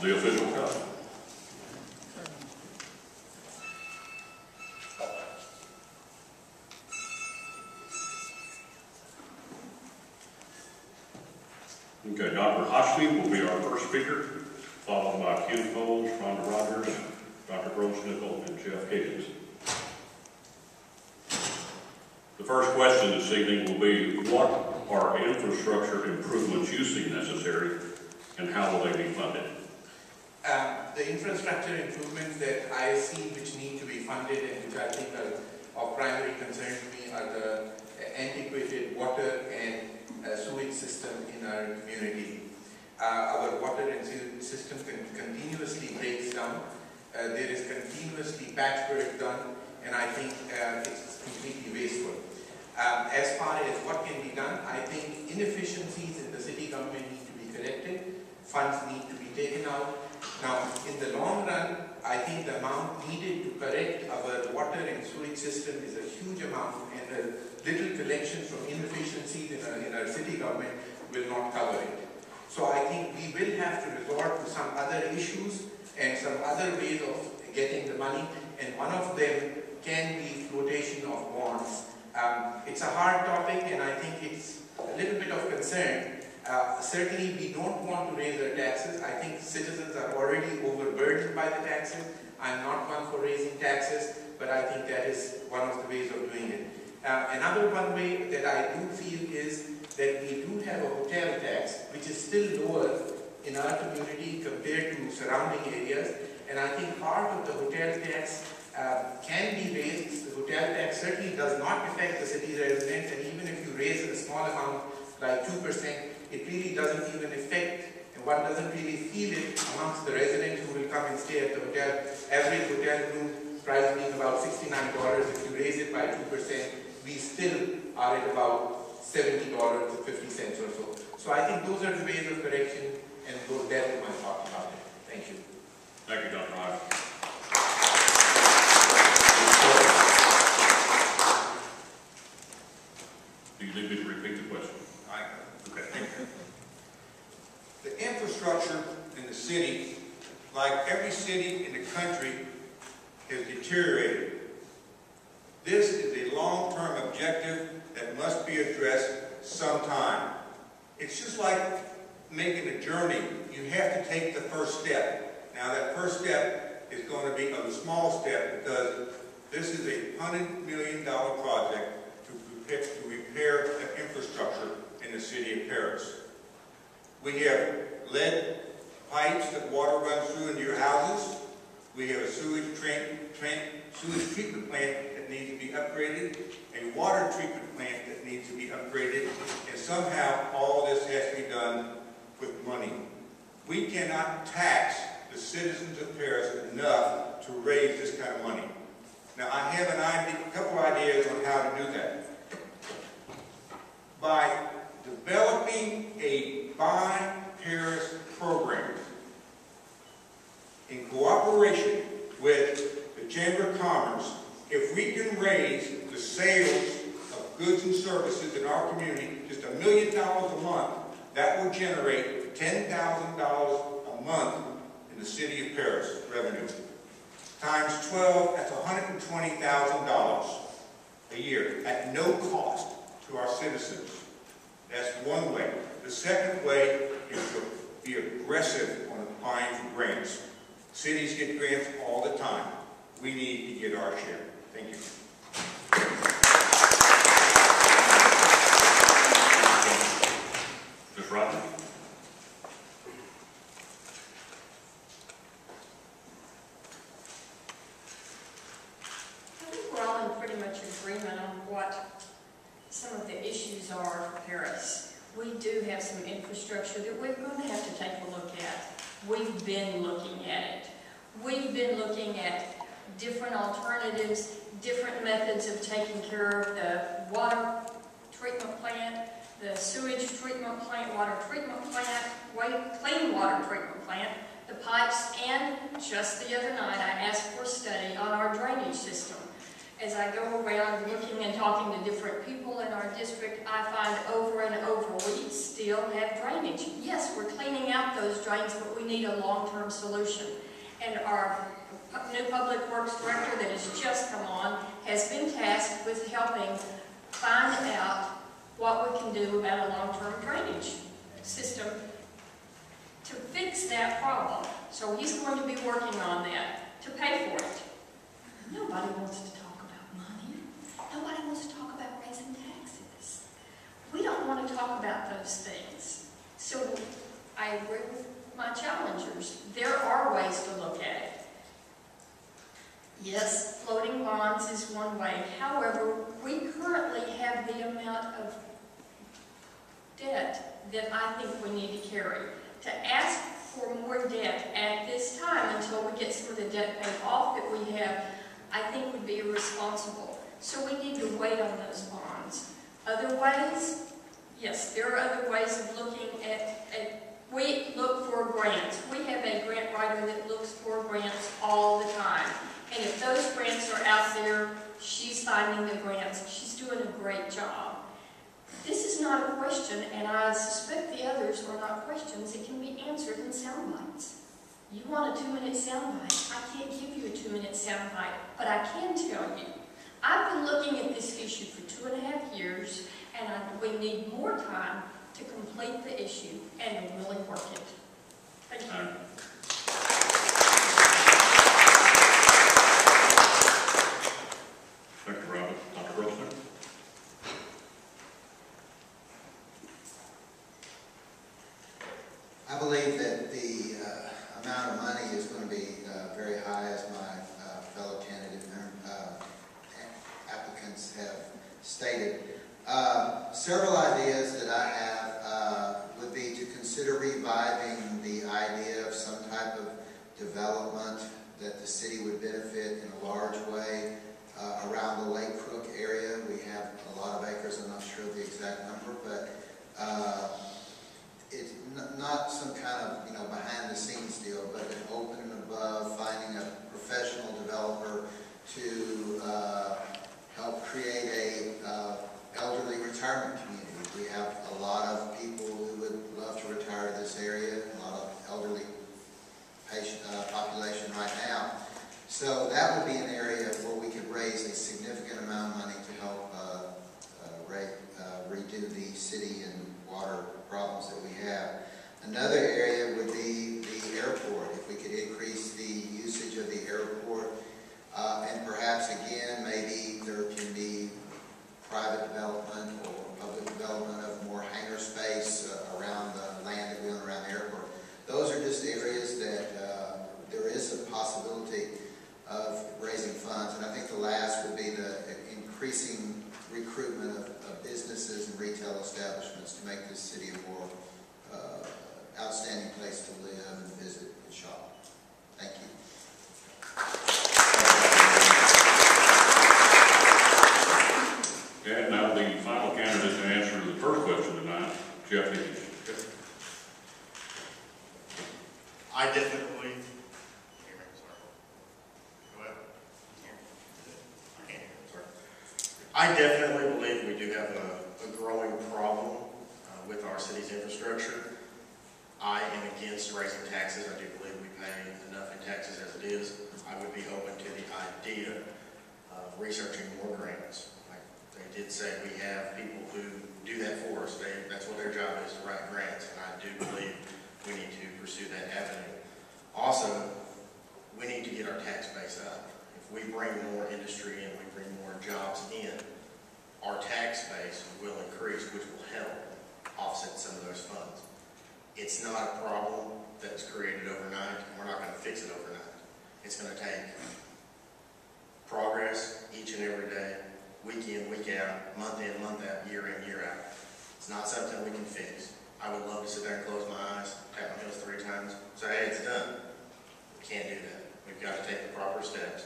The official count. Okay, Dr. Hashmi will be our first speaker, followed by Ken Coles, Rhonda Rogers, Dr. Gross-Nickel, and Jeff Higgins. The first question this evening will be, what are infrastructure improvements you see necessary, and how will they be funded? The infrastructure improvements that I see which need to be funded and which I think are of primary concern to me are the antiquated water and sewage system in our community. Our water and sewage system continuously breaks down. There is continuously patchwork done, and I think it's completely wasteful. As far as what can be done, I think inefficiencies in the city government need to be corrected. Funds need to be taken out. Now, in the long run, I think the amount needed to correct our water and sewage system is a huge amount, and the little collections from inefficiencies in our city government will not cover it. So I think we will have to resort to some other issues and some other ways of getting the money, and one of them can be flotation of bonds. It's a hard topic, and I think it's a little bit of concern. Certainly, we don't want to raise our taxes. I think citizens are already overburdened by the taxes. I'm not one for raising taxes, but I think that is one of the ways of doing it. Another one way that I do feel is that we do have a hotel tax, which is still lower in our community compared to surrounding areas. And I think part of the hotel tax can be raised. The hotel tax certainly does not affect the city residents, and even if you raise it a small amount, like 2%, it really doesn't even affect, and one doesn't really feel it amongst the residents who will come and stay at the hotel. Average hotel room price being about $69. If you raise it by 2%, we still are at about $70.50 or so. So I think those are the ways of correction, and that is my thought about it. Thank you. Thank you, Dr. Hodge. Do you need me to repeat the question? Okay, thank you. The infrastructure in the city, like every city in the country, has deteriorated. This is a long-term objective that must be addressed sometime. It's just like making a journey. You have to take the first step. Now that first step is going to be a small step, because this is a $100 million project to repair the infrastructure in the city of Paris. We have lead pipes that water runs through into your houses. We have a sewage treatment plant that needs to be upgraded, a water treatment plant that needs to be upgraded, and somehow all this has to be done with money. We cannot tax the citizens of Paris enough to raise this kind of money. Now, I have a couple ideas on how to do that. By developing a Buy Paris program in cooperation with the Chamber of Commerce, if we can raise the sales of goods and services in our community just $1 million a month, that will generate $10,000 a month in the city of Paris revenue. Times 12, that's $120,000 a year at no cost to our citizens. That's one way. The second way is to be aggressive on applying for grants. Cities get grants all the time. We need to get our share. Thank you. Ms. Rodney? I think we're all in pretty much agreement on what some of the issues are for Paris. We do have some infrastructure that we're going to have to take a look at. We've been looking at it. We've been looking at different alternatives, different methods of taking care of the water treatment plant, the sewage treatment plant, water treatment plant, clean water treatment plant, the pipes, and just the other night I asked for a study on our drainage system. as I go around looking and talking to different people in our district, I find over and over, we still have drainage. Yes, we're cleaning out those drains, but we need a long-term solution. And our new Public Works Director that has just come on has been tasked with helping find out what we can do about a long-term drainage system to fix that problem. So he's going to be working on that to pay for it. Nobody wants to talk about money. Nobody wants to talk about raising taxes. We don't want to talk about those things. So I agree with my challengers. There are ways to look at it. Yes, floating bonds is one way. However, we currently have the amount of debt that I think we need to carry. To ask for more debt at this time until we get some of the debt paid off that we have, I think would be irresponsible. So we need to wait on those bonds. Other ways, yes, there are other ways of looking at we look for grants. We have a grant writer that looks for grants all the time. And if those grants are out there, she's finding the grants. She's doing a great job. This is not a question, and I suspect the others are not questions. It can be answered in sound bites. You want a 2-minute sound bite? I can't give you a 2-minute sound bite, but I can tell you. I've been looking at this issue for 2.5 years, and we need more time to complete the issue and really work it. Thank you. Thank you, Robin. Dr. Grossman? I believe that the amount of money is going to be very high, as my fellow candidate applicants have stated. Several ideas that I have would be to consider reviving the idea of some type of development that the city would benefit in a large way around the Lake Crook area. We have a lot of acres, I'm not sure of the exact number, but it's not some kind of, behind the scenes deal, but an open and above, finding a professional developer to help create a elderly retirement community. We have a lot of people who would love to retire to this area, a lot of elderly population right now. So that would be an area where we could raise a significant amount of money to help redo the city and water problems that we have. Another area would be the airport. If we could increase the usage of the airport, and perhaps again, maybe there can be private development or public development of more hangar space around the land that we own around the airport. Those are just areas that there is a possibility of raising funds. And I think the last would be the increasing recruitment of businesses and retail establishments to make this city a more outstanding place to live and visit and shop. Thank you. And now the final candidate to answer the first question tonight, Jeff Higgins. I definitely, I definitely believe we do have a growing problem with our city's infrastructure. I am against raising taxes. I do believe we pay enough in taxes as it is. I would be open to the idea of researching more grants. Like they did say, we have people who do that for us. That's what their job is, to write grants, and I do believe we need to pursue that avenue. Also, we need to get our tax base up. If we bring more industry in, we bring more jobs in, our tax base will increase, which will help offset some of those funds. It's not a problem that's created overnight, and we're not going to fix it overnight. It's going to take progress each and every day, week in, week out, month in, month out, year in, year out. It's not something we can fix. I would love to sit there and close my eyes, tap my heels 3 times, say, hey, it's done. We can't do that. We've got to take the proper steps.